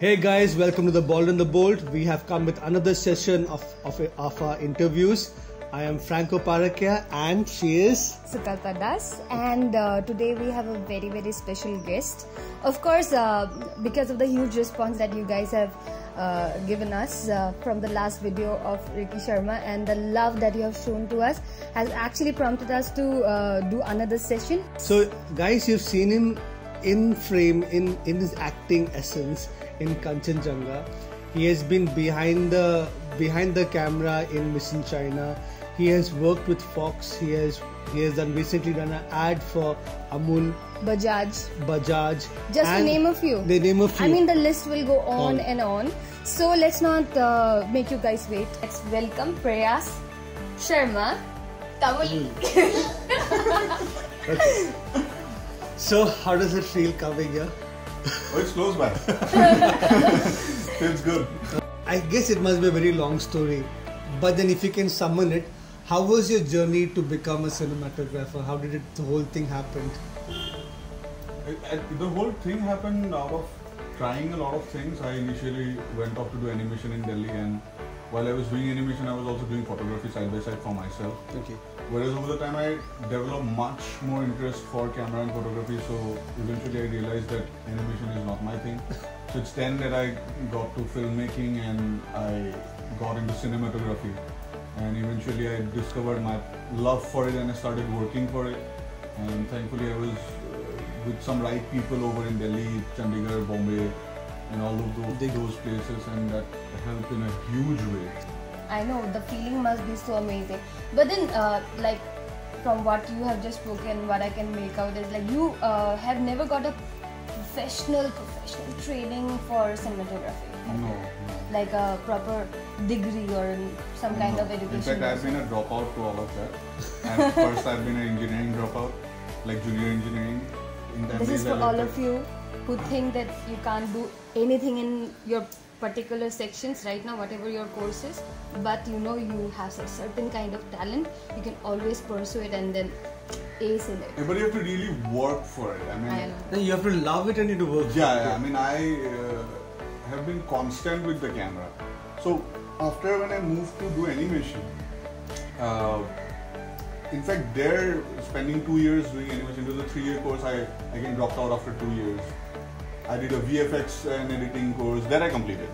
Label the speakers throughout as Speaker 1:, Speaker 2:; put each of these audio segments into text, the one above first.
Speaker 1: Hey guys, welcome to The Bald and the Bold. We have come with another session of our interviews. I am Franco Parakia and she is
Speaker 2: Sukalpa Das, and today we have a very special guest. Of course, because of the huge response that you guys have given us from the last video of Ricky Sharma, and the love that you have shown to us has actually prompted us to do another session.
Speaker 1: So guys, you've seen him in frame, in his acting essence in Kanchenjunga. He has been behind the camera in Mission China. He has worked with Fox. He has recently done an ad for Amul, Bajaj.
Speaker 2: Just to name a few.
Speaker 1: They name a few.
Speaker 2: I mean, the list will go on and on. So let's not make you guys wait. Let's welcome Prayas Sharma Kamali.
Speaker 1: Okay. So how does it feel coming here?
Speaker 3: Oh, it's close by. Feels good.
Speaker 1: I guess it must be a very long story, but then if you can summon it, how was your journey to become a cinematographer? How did the whole thing happen?
Speaker 3: The whole thing happened out of trying a lot of things. I initially went off to do animation in Delhi, and while I was doing animation, I was also doing photography side by side for myself.
Speaker 1: Okay.
Speaker 3: Whereas over the time, I developed much more interest for camera and photography. So eventually, I realized that animation is not my thing. So it's then that I got to filmmaking and I got into cinematography. And eventually, I discovered my love for it and I started working for it. And thankfully, I was with some right people over in Delhi, Chandigarh, Bombay, and all of those places, and that helped in a huge way.
Speaker 2: I know, the feeling must be so amazing. But then, like, from what you have just spoken, what I can make out is like you have never got a professional training for cinematography.
Speaker 3: No.
Speaker 2: Like a proper degree or some kind of education.
Speaker 3: In fact, I've been a dropout to all of that. And first, I've been an engineering dropout, like junior engineering.
Speaker 2: This is for all of you who think that you can't do anything in your particular sections right now, whatever your course is, but you know you have a certain kind of talent, you can always pursue it and then ace in it.
Speaker 3: Yeah, but you have to really work for it. I mean,
Speaker 1: You have to love it and you have to work for it.
Speaker 3: Yeah. I mean, I have been constant with the camera. So after when I moved to do animation, in fact, there spending 2 years doing animation, it was a 3-year course. I again dropped out after 2 years. I did a VFX and editing course that I completed,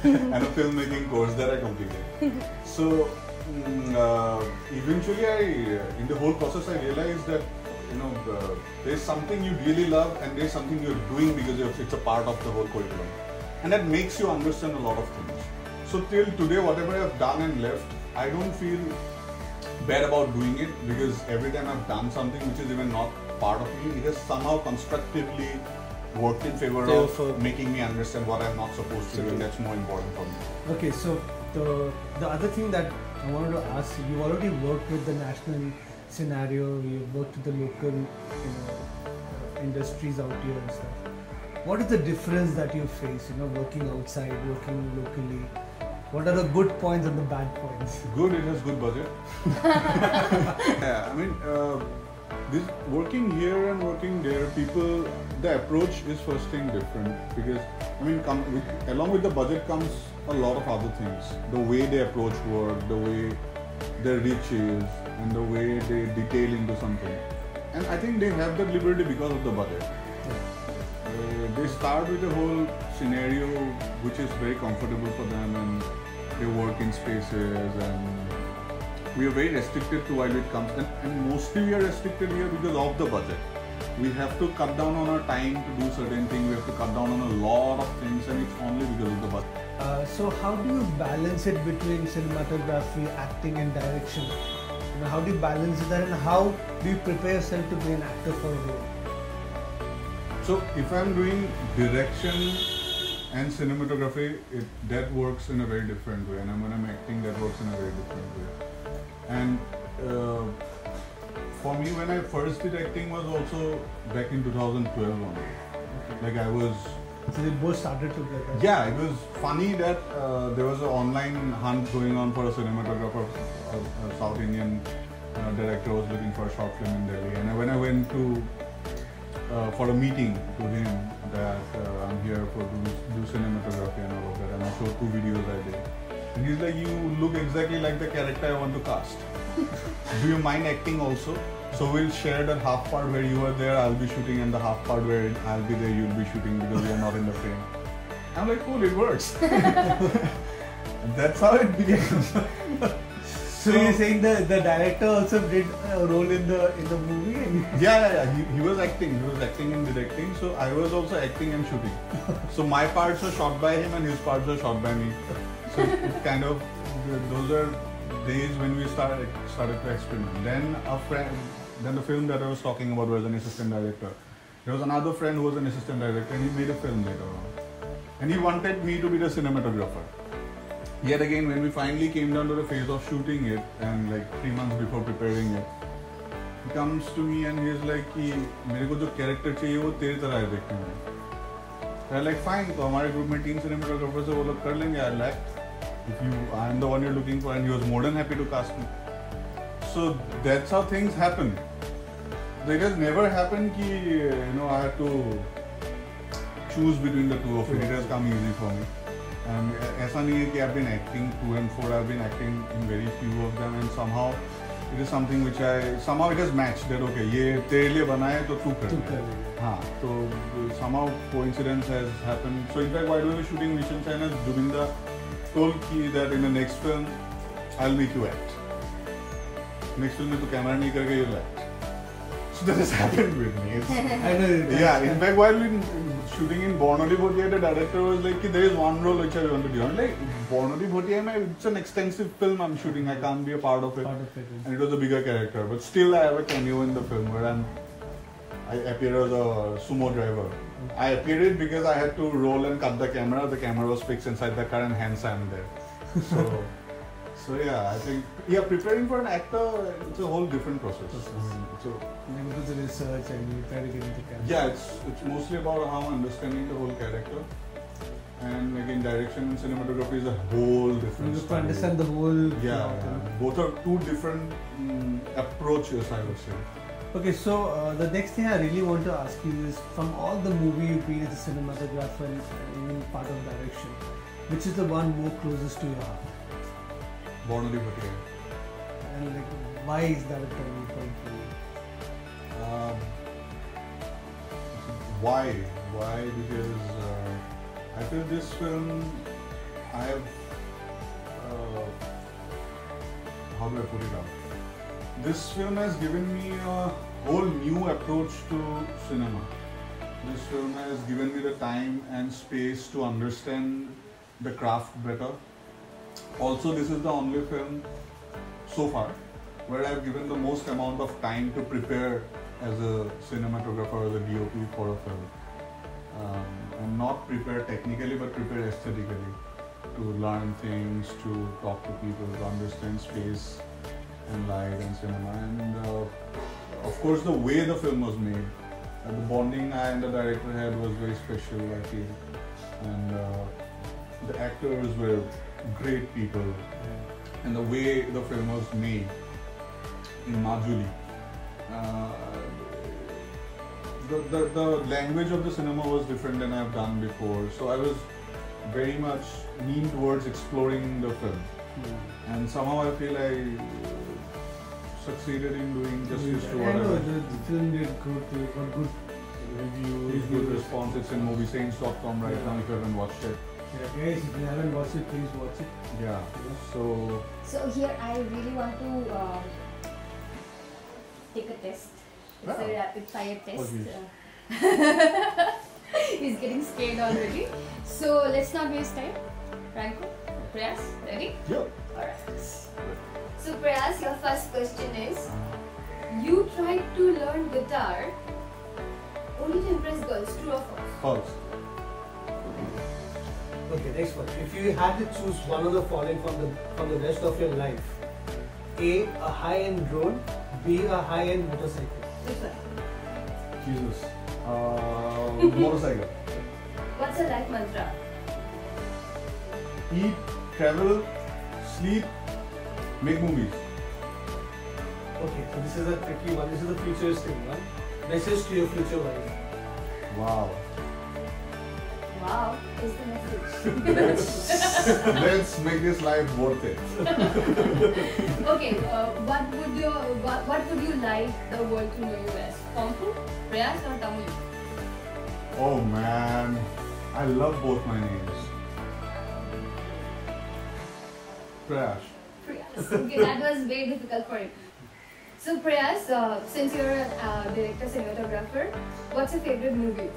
Speaker 3: and a filmmaking course that I completed. So eventually, in the whole process, I realized that there's something you really love, and there's something you're doing because it's a part of the whole curriculum, and that makes you understand a lot of things. So till today, whatever I've done and left, I don't feel bad about doing it, because every time I've done something which is even not part of me, it has somehow constructively worked in favor of making me understand what I'm not supposed to do, and that's more important for me.
Speaker 1: Okay, so the other thing that I wanted to ask you, you've already worked with the national scenario, you've worked with the local industries out here and stuff. What is the difference that you face, working outside, working locally? What are the good points and the bad points?
Speaker 3: Good, it has good budget. Yeah, I mean, this working here and working there, people, the approach is first thing different, because I mean, along with the budget comes a lot of other things. The way they approach work, the way their reach is, and the way they detail into something. And I think they have that liberty because of the budget. They start with a whole scenario which is very comfortable for them, and they work in spaces, and we are very restricted to while it comes, and mostly we are restricted here because of the budget. We have to cut down on our time to do certain things, we have to cut down on a lot of things, and it's only because of the budget.
Speaker 1: So how do you balance it between cinematography, acting and direction? How do you balance it, and how do you prepare yourself to be an actor for a role?
Speaker 3: So if I'm doing direction and cinematography, that works in a very different way, and when I'm acting, that works in a very different way. And for me, when I first did acting was also back in 2012 only. Like I was...
Speaker 1: So they both started together?
Speaker 3: Yeah, it was funny that there was an online hunt going on for a cinematographer, a South Indian director was looking for a short film in Delhi, and when I went to for a meeting to him that I'm here for do cinematography and all of that, and I showed 2 videos I did. And he's like, you look exactly like the character I want to cast. Do you mind acting also? So we'll share that half part where you are there, I'll be shooting, and the half part where I'll be there, you'll be shooting, because we are not in the frame. I'm like, cool, it works. And that's how it began.
Speaker 1: So you're saying the director also did a role in the movie? And
Speaker 3: Yeah. He was acting. He was acting and directing. So I was also acting and shooting. So my parts were shot by him and his parts were shot by me. So it kind of, those are days when we started to experiment. Then the film that I was talking about was an assistant director. There was another friend who was an assistant director, and he made a film later on. And he wanted me to be the cinematographer. Yet again, when we finally came down to the phase of shooting it, and like 3 months before preparing it, he comes to me and he's like कि मेरे को जो character चाहिए वो तेरी तरह है देखने में. So I'm like fine, तो हमारे group में 3 cinematographers है वो लोग कर लेंगे. I like if I'm the one you're looking for, and he was more than happy to cast me. So that's how things happen. It has never happened कि I had to choose between the two of it. It has come easy for me. And ऐसा नहीं है कि I've been acting 2 and 4. I've been acting in very few of them, and somehow it is something which somehow it has matched that okay ये तेरे लिए बना है तो तू कर ले. हाँ तो somehow coincidence has happened. So in fact while we were shooting Mission China, Jubinda told me that in the next film I'll make you act. Next film में तो कैमरा नहीं करके you'll act. So that has happened with me.
Speaker 1: I know.
Speaker 3: Yeah, in fact while we shooting in Bornoli Bhotia, the director was like, there is one role which I want to do. I'm like, Bornoli Bhotia, it's an extensive film I'm shooting. I can't be a part of it. And it was a bigger character. But still I have a cameo in the film where I appear as a sumo driver. I appeared because I had to roll and cut the camera. The camera was fixed inside the car and hence I'm there. So yeah, I think preparing for an actor, it's a whole different process.
Speaker 1: You do the research and you try to get into the character.
Speaker 3: Yeah, it's mostly about how I'm understanding the whole character. And again, direction and cinematography is a whole different.
Speaker 1: You have to understand the whole.
Speaker 3: Yeah. Both are 2 different approaches, I would say.
Speaker 1: Okay, so the next thing I really want to ask you is, from all the movie you've been as a cinematographer and even part of direction, which is the one more closest to your heart?
Speaker 3: Bornoli Bhotia.
Speaker 1: And like, why is that a turning point for you?
Speaker 3: Why? Because I feel this film, I have, how do I put it out? This film has given me a whole new approach to cinema. This film has given me the time and space to understand the craft better. Also, this is the only film so far where I've given the most amount of time to prepare as a cinematographer or as a DOP for a film. And not prepare technically but prepare aesthetically, to learn things, to talk to people, to understand space and light and cinema. And of course the way the film was made, the bonding I and the director had was very special, I feel. And the actors were great people, and the way the film was made in Majuli, the language of the cinema was different than I've done before, so I was very much lean towards exploring the film, and somehow I feel I succeeded in doing justice to what I was.
Speaker 1: The film did good, got good reviews,
Speaker 3: good response. It's in moviesaints.com right now if you haven't watched it.
Speaker 1: Yeah, guys, if you haven't watched it, please watch it.
Speaker 3: Yeah.
Speaker 2: So here I really want to take a test. It's a rapid fire test. He's getting scared already. So let's not waste time. Ranko, Prayas, ready?
Speaker 3: Yeah.
Speaker 2: Alright. So Prayas, your first question is, you tried to learn guitar only to impress girls, true or false?
Speaker 3: False.
Speaker 1: Okay, next one. If you had to choose one of the following from the rest of your life: A high-end drone, B, a high-end motorcycle.
Speaker 2: Which one?
Speaker 3: Jesus. Motorcycle.
Speaker 2: What's your life mantra?
Speaker 3: Eat, travel, sleep, make movies.
Speaker 1: Okay, so this is a tricky one. This is a futuristic one. Message to your future wife.
Speaker 3: Wow.
Speaker 2: Wow, is the message.
Speaker 3: Let's make this life worth it.
Speaker 2: Okay, what would you like the world to know you as? Kung Fu, Prayas or Tamil?
Speaker 3: Oh man, I love both my names. Prayas.
Speaker 2: Prayas. Okay, that was very difficult for him. So Prayas, since you're a director, cinematographer, what's your favorite movie?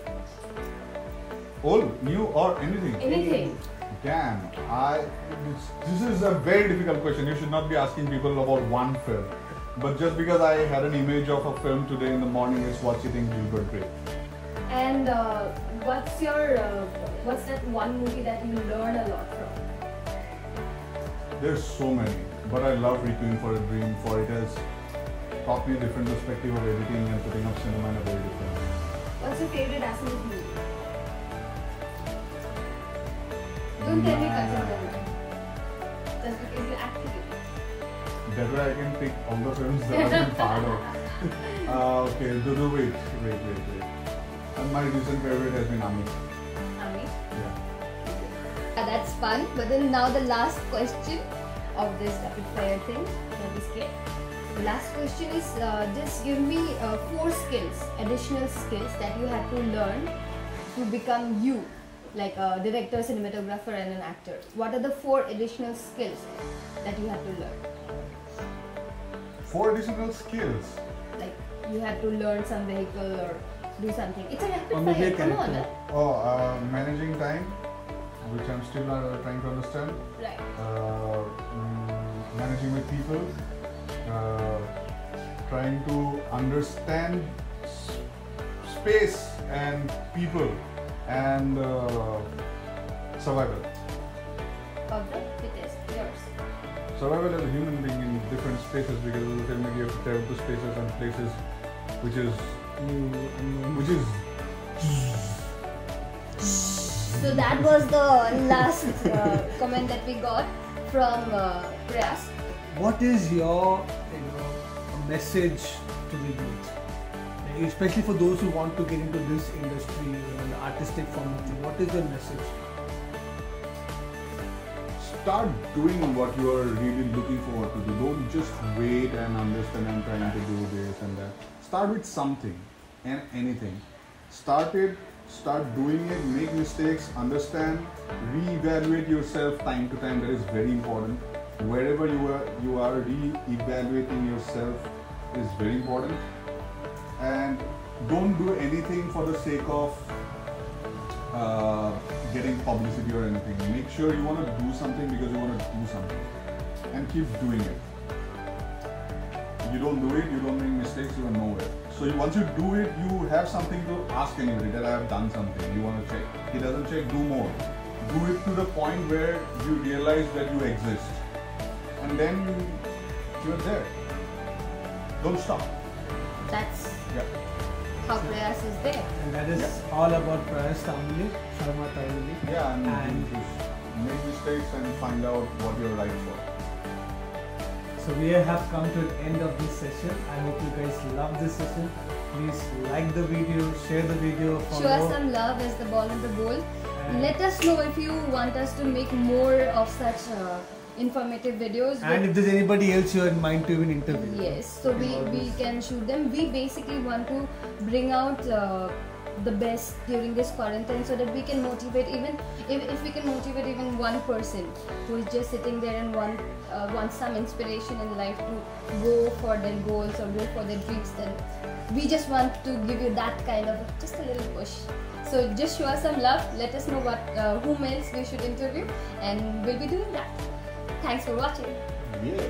Speaker 3: Old, new or anything?
Speaker 2: Anything.
Speaker 3: Damn, this is a very difficult question. You should not be asking people about one film. But just because I had an image of a film today in the morning, it's What You Think Gilbert Grape.
Speaker 2: And what's that one movie that you learn a lot from?
Speaker 3: There's so many, but I love Requiem for a Dream, for it has taught me a different perspective of editing and putting up cinema in a very different way.
Speaker 2: What's your favorite Assamese movie? Don't tell me Kanchenjunga. Just because you acted it.
Speaker 3: That way I can pick all the films that I've been part of. Okay, wait. And my recent favorite has been Amit.
Speaker 2: Amit?
Speaker 3: Yeah.
Speaker 2: That's fun. But then now the last question of this rapid fire thing. Don't be scared. The last question is just give me 4 skills, additional skills that you have to learn to become you, like a director, cinematographer and an actor. What are the 4 additional skills that you have to learn?
Speaker 3: 4 additional skills?
Speaker 2: Like you have to learn some vehicle or do something. It's a rapid
Speaker 1: Or maybe
Speaker 2: fire,
Speaker 1: a
Speaker 2: come on.
Speaker 1: character.
Speaker 3: Managing time, which I'm still trying to understand.
Speaker 2: Right.
Speaker 3: Managing with people. Trying to understand space and people and survival.
Speaker 2: Of the fittest, yours.
Speaker 3: Survival as a human being in different spaces, because of the film you have to travel to spaces and places which is
Speaker 2: So that was the last comment that we got from Prayas.
Speaker 1: What is your message to the youth? Especially for those who want to get into this industry, the artistic form of thing. What is your message?
Speaker 3: Start doing what you are really looking forward to do. Don't just wait and understand and trying to do this and that. Start with something and anything. Start it, start doing it, make mistakes, understand, reevaluate yourself time to time. That is very important. Wherever you are re-evaluating yourself is very important. And don't do anything for the sake of getting publicity or anything. Make sure you want to do something because you want to do something, and keep doing it. You don't do it, you don't make mistakes, you are nowhere. So once you do it, you have something to ask anybody that I have done something. You want to check. He doesn't check, do more. Do it to the point where you realize that you exist, and then you're there. Don't stop.
Speaker 2: That's how Prayas is there.
Speaker 1: And that is all about Prayas Sharma Tayuli.
Speaker 3: Yeah, and just make mistakes and find out what you're right for.
Speaker 1: So we have come to the end of this session. I hope you guys love this session. Please like the video, share the video, follow.
Speaker 2: Show us some love as the ball in the bowl.
Speaker 1: And
Speaker 2: let us know if you want us to make more of such informative videos.
Speaker 1: And if there's anybody else you are in mind to even interview.
Speaker 2: Yes, so we can shoot them. We basically want to bring out the best during this quarantine so that we can motivate, even if we can motivate even one person who is just sitting there and wants some inspiration in life to go for their goals or go for their dreams, then we just want to give you that kind of just a little push. So just show us some love, let us know what whom else we should interview, and we'll be doing that. Thanks for watching.
Speaker 3: Yeah.